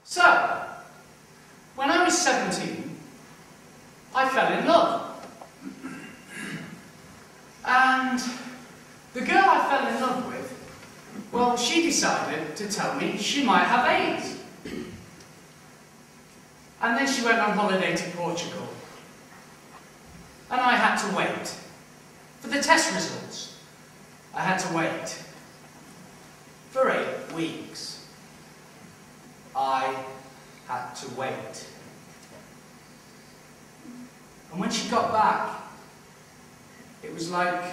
So, when I was 17, I fell in love. And the girl I fell in love with, well, she decided to tell me she might have AIDS. And then she went on holiday to Portugal. And I had to wait for the test results. I had to wait for 8 weeks. I had to wait. And when she got back, it was like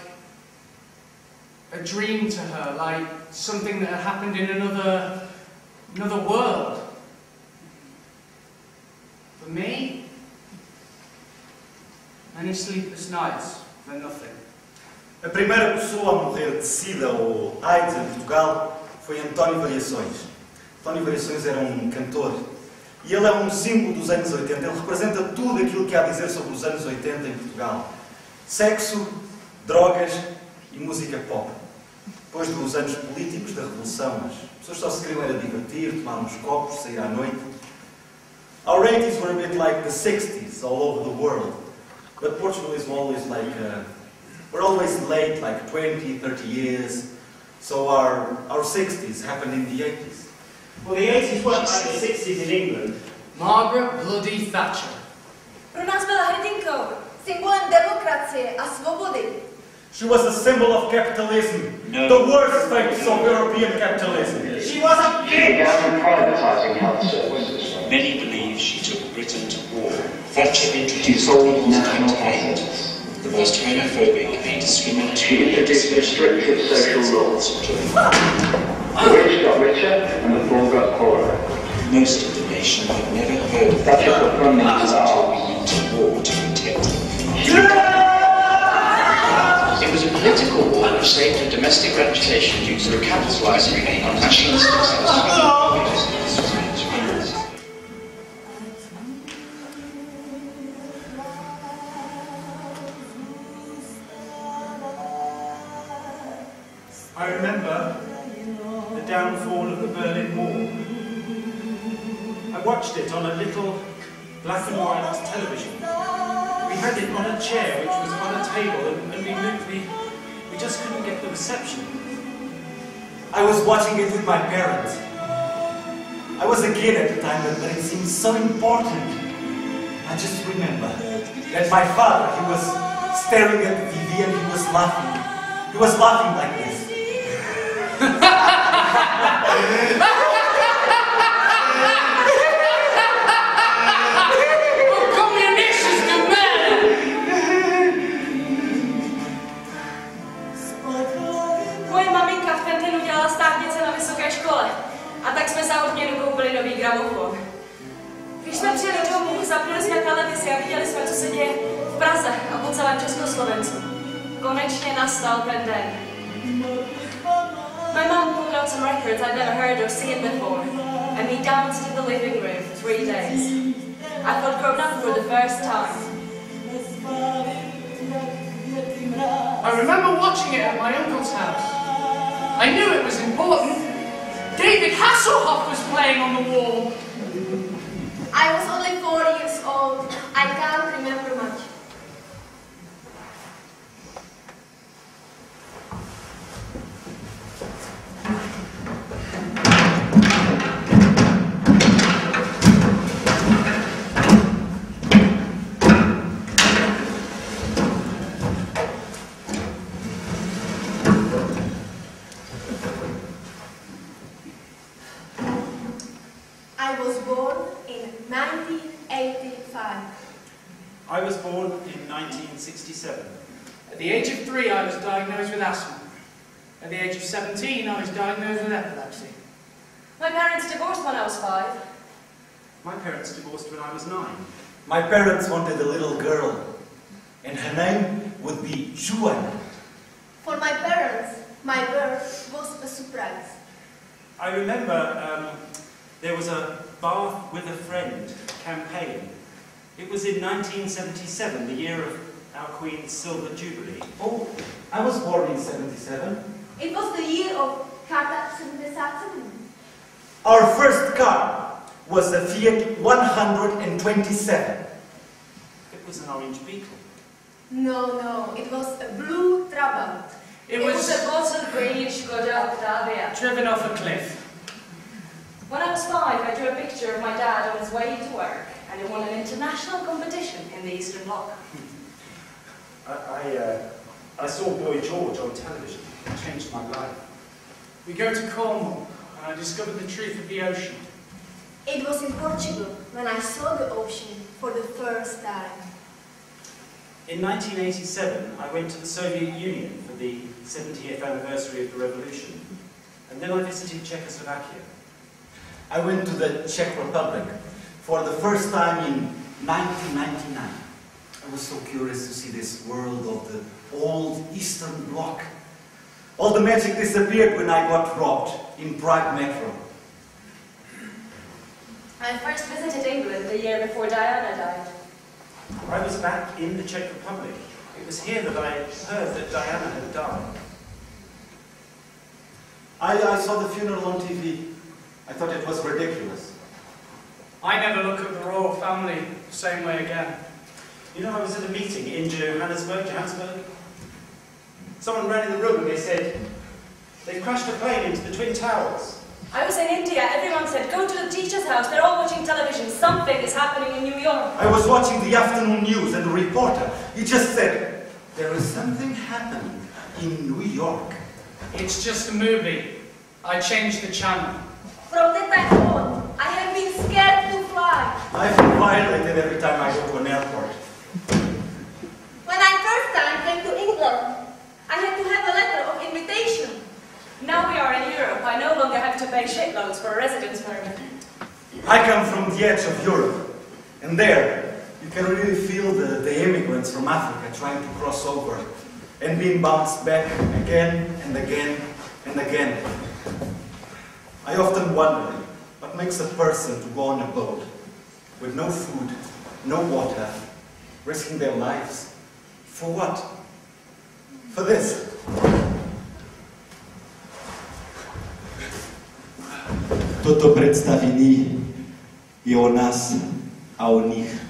a dream to her, like something that had happened in another world. For me, many sleepless nights for nothing. A primeira pessoa a morrer de SIDA ou AIDS em Portugal foi António Variações. António Variações era um cantor e ele é um símbolo dos anos 80. Ele representa tudo aquilo que há a dizer sobre os anos 80 em Portugal. Sexo, drogas e música pop. Depois dos anos políticos da Revolução, as pessoas só se queriam era divertir, tomar uns copos, sair à noite. Our 80s were a bit like the 60s all over the world. But Portugal is always like, we're always late, like 20, 30 years. So our 60s happened in the 80s. Well, the 80s weren't like the 60s in England. Margaret bloody Thatcher. Pro nás byla hrdinkou, symbolem demokracie a svobody. She was a symbol of capitalism, the worst face of European capitalism. She was a She began privatising health services. Many believe she took Britain to war. Thatcher introduced Sold the national campaign, hospitals. the most homophobic and She discriminatory introduced restrictive social laws. The rich got richer and the poor got poorer. Most of the nation had never heard of Thatcher put funding to the until we arts. went to war to protect them. It was a political war which saved her domestic reputation due to capitalising on national success. I remember the downfall of the Berlin Wall. I watched it on a little black and white television. We had it on a chair which was on a table and we just couldn't get the reception. I was watching it with my parents. I was a kid at the time, but it seemed so important. I just remember that my father, he was staring at the TV and he was laughing. He was laughing like this. Moje maminka v kantinu dělala státnice na vysoké škole. A tak jsme za odměnu koupili nový gramofon. Když jsme přijeli domů, zapnuli jsme televizi a viděli jsme, co se děje v Praze a po celém Československu. Konečně nastal ten den. My mom pulled out some records I'd never heard or seen before, and we danced in the living room for 3 days. I felt grown up for the first time. I remember watching it at my uncle's house. I knew it was important. David Hasselhoff was playing on the wall. I was only 4 years old. I can't remember much. I was born in 1985. I was born in 1967. At the age of 3, I was diagnosed with asthma. At the age of 17, I was diagnosed with epilepsy. My parents divorced when I was 5. My parents divorced when I was 9. My parents wanted a little girl, and her name would be Juan. For my parents, my birth was a surprise. I remember there was a Bath with a Friend campaign. It was in 1977, the year of our Queen's Silver Jubilee. Oh, I was born in 77. It was the year of Carta 77. Our first car was the Fiat 127. It was an orange Beetle. No, it was a blue Trabant. It was a bottle green Skoda Octavia. driven off a cliff. When I was 5, I drew a picture of my dad on his way to work, and it won an international competition in the Eastern Bloc. I saw Boy George on television. It changed my life. We go to Cornwall, and I discovered the truth of the ocean. It was in Portugal when I saw the ocean for the first time. In 1987, I went to the Soviet Union for the 70th anniversary of the revolution, and then I visited Czechoslovakia. I went to the Czech Republic for the first time in 1999. I was so curious to see this world of the old Eastern Bloc. All the magic disappeared when I got robbed in Prague metro. I first visited England the year before Diana died. I was back in the Czech Republic. It was here that I heard that Diana had died. I saw the funeral on TV. I thought it was ridiculous. I never look at the royal family the same way again. You know, I was at a meeting in Johannesburg. Someone ran in the room and they said, they've crashed a plane into the Twin Towers. I was in India. Everyone said, go to the teacher's house. They're all watching television. Something is happening in New York. I was watching the afternoon news and the reporter, he just said, there is something happening in New York. It's just a movie. I changed the channel. From that time on, I have been scared to fly. I feel violated every time I go to an airport. When I first time came to England, I had to have a letter of invitation. Now we are in Europe. I no longer have to pay shitloads for a residence permit. I come from the edge of Europe, and there you can really feel the immigrants from Africa trying to cross over and being bounced back again and again and again. I often wonder what makes a person to go on a boat with no food, no water, risking their lives. For what? For this. Toto predstavení je o nás a o nich.